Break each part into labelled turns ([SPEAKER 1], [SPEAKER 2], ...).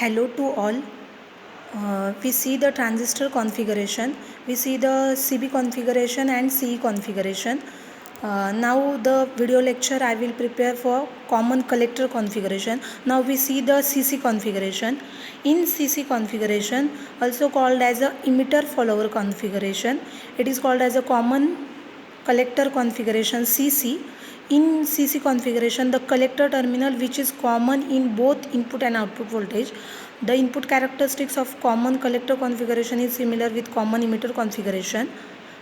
[SPEAKER 1] Hello to all. We see the transistor configuration, we see the CB configuration and CE configuration. Now the video lecture I will prepare for common collector configuration. Now we see the CC configuration. In CC configuration, also called as a emitter follower configuration, it is called as a common collector configuration CC. In CC configuration, the collector terminal which is common in both input and output voltage. The input characteristics of common collector configuration is similar with common emitter configuration.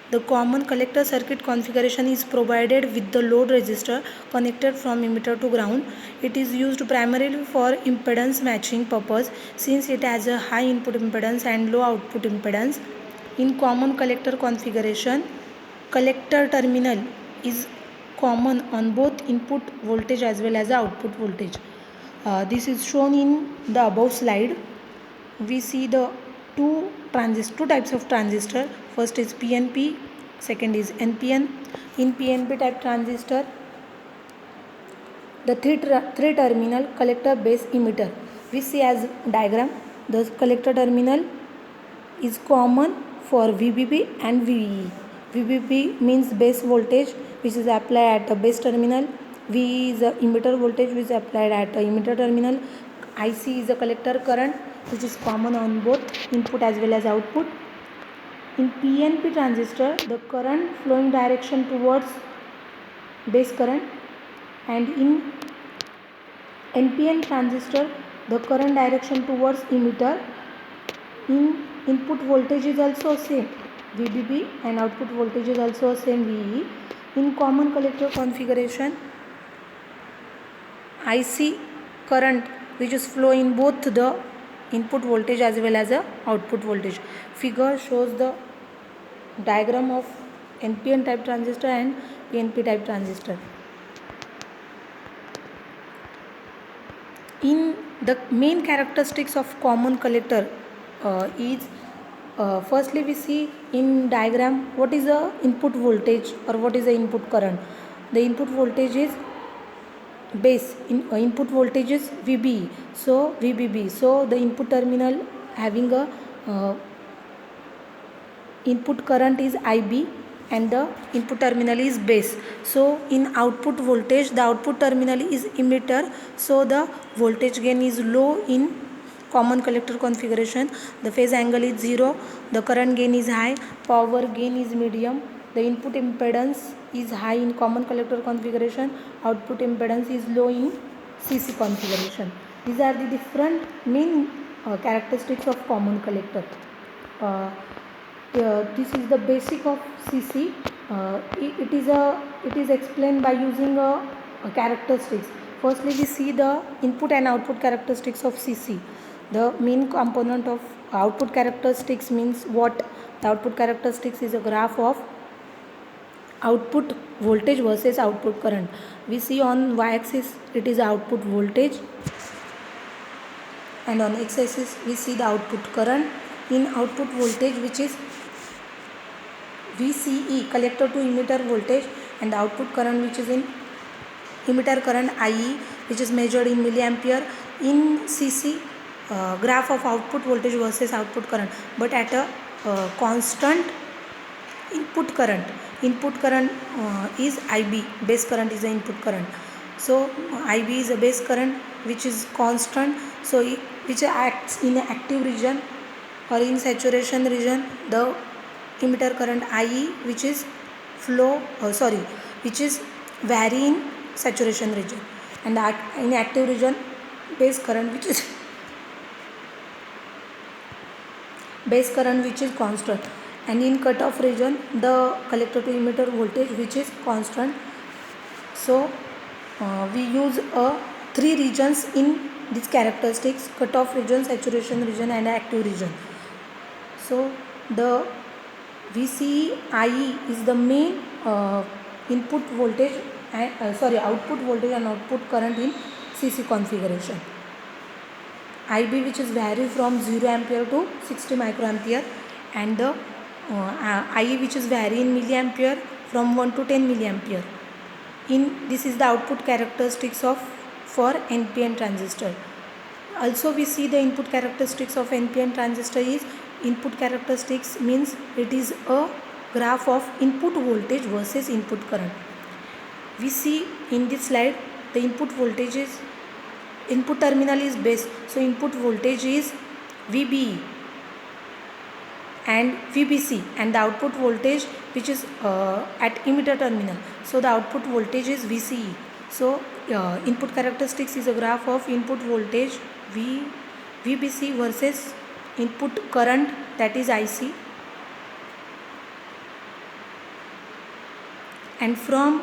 [SPEAKER 1] The common collector circuit configuration is provided with the load resistor connected from emitter to ground. It is used primarily for impedance matching purpose since it has a high input impedance and low output impedance. In common collector configuration, collector terminal is common on both input voltage as well as the output voltage. This is shown in the above slide. We see the two types of transistor. First is PNP, second is NPN. In PNP type transistor, the three terminal collector base emitter, we see as diagram. The collector terminal is common for VBB and VEE. VBB means base voltage which is applied at the base terminal. VE is a emitter voltage which is applied at the emitter terminal. IC is a collector current which is common on both input as well as output. In PNP transistor, the current flowing direction towards base current, and in NPN transistor, the current direction towards emitter. In input voltage is also same VBB and output voltage is also same VE. In common collector configuration, IC current which is flow in both the input voltage as well as the output voltage. Figure shows the diagram of NPN type transistor and PNP type transistor. In the main characteristics of common collector is firstly we see in diagram what is the input voltage or what is the input current. The input voltage is base, input voltage is VBE, so VBB, so the input terminal having a input current is IB and the input terminal is base. So in output voltage, the output terminal is emitter, so the voltage gain is low in common collector configuration. The phase angle is 0, the current gain is high, power gain is medium. The input impedance is high in common collector configuration, output impedance is low in CC configuration. These are the different main characteristics of common collector. This is the basic of CC. It is explained by using a characteristics. Firstly, we see the input and output characteristics of CC. The main component of output characteristics means what? The output characteristics is a graph of output voltage versus output current. We see on y-axis it is output voltage and on x-axis we see the output current. In output voltage which is VCE, collector to emitter voltage, and the output current which is in emitter current IE which is measured in milliampere. In CC, graph of output voltage versus output current, but at a constant input current. Input current is IB, base current is the input current. So IB is a base current which is constant, so which acts in active region or in saturation region. The emitter current IE which is which is vary in saturation region, and in active region base current which is base current which is constant, and in cutoff region the collector to emitter voltage which is constant. So we use three regions in these characteristics: cutoff region, saturation region and active region. So the VCE IE is the main input voltage output voltage and output current in CC configuration. IB which is vary from 0 ampere to 60 microampere, and the IE which is vary in milliampere from 1 to 10 milliampere. This is the output characteristics for NPN transistor. Also we see the input characteristics of NPN transistor is, input characteristics means it is a graph of input voltage versus input current. We see in this slide the input voltage is, input terminal is base, so input voltage is VBE and VBC, and the output voltage which is at emitter terminal, so the output voltage is VCE. So input characteristics is a graph of input voltage VBC versus input current, that is IC, and from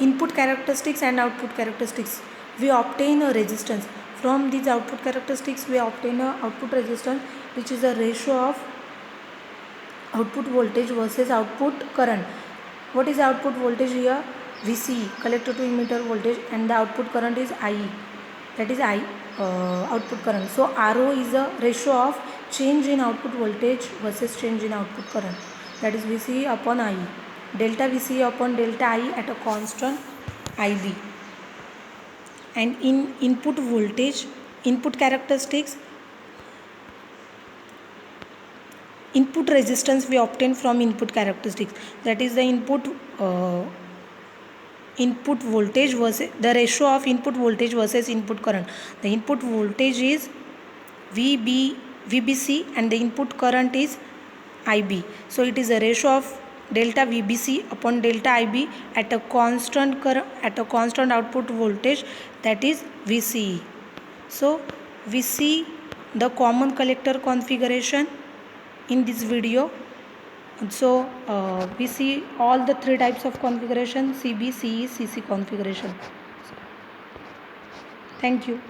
[SPEAKER 1] input characteristics and output characteristics we obtain a resistance. From these output characteristics we obtain a output resistance which is a ratio of output voltage versus output current. What is output voltage here? VCE, collector to emitter voltage, and the output current is IE, that is output current. So RO is a ratio of change in output voltage versus change in output current, that is VCE upon IE. Delta VCE upon delta IE at a constant IB. And in input voltage, input characteristics, input resistance we obtain from input characteristics, that is the input voltage versus the ratio of input voltage versus input current. The input voltage is VBC and the input current is IB. So it is a ratio of delta VBC upon delta IB at a constant output voltage, that is VCE. So we see the common collector configuration in this video. So we see all the three types of configuration: CB, CE, CC configuration. Thank you.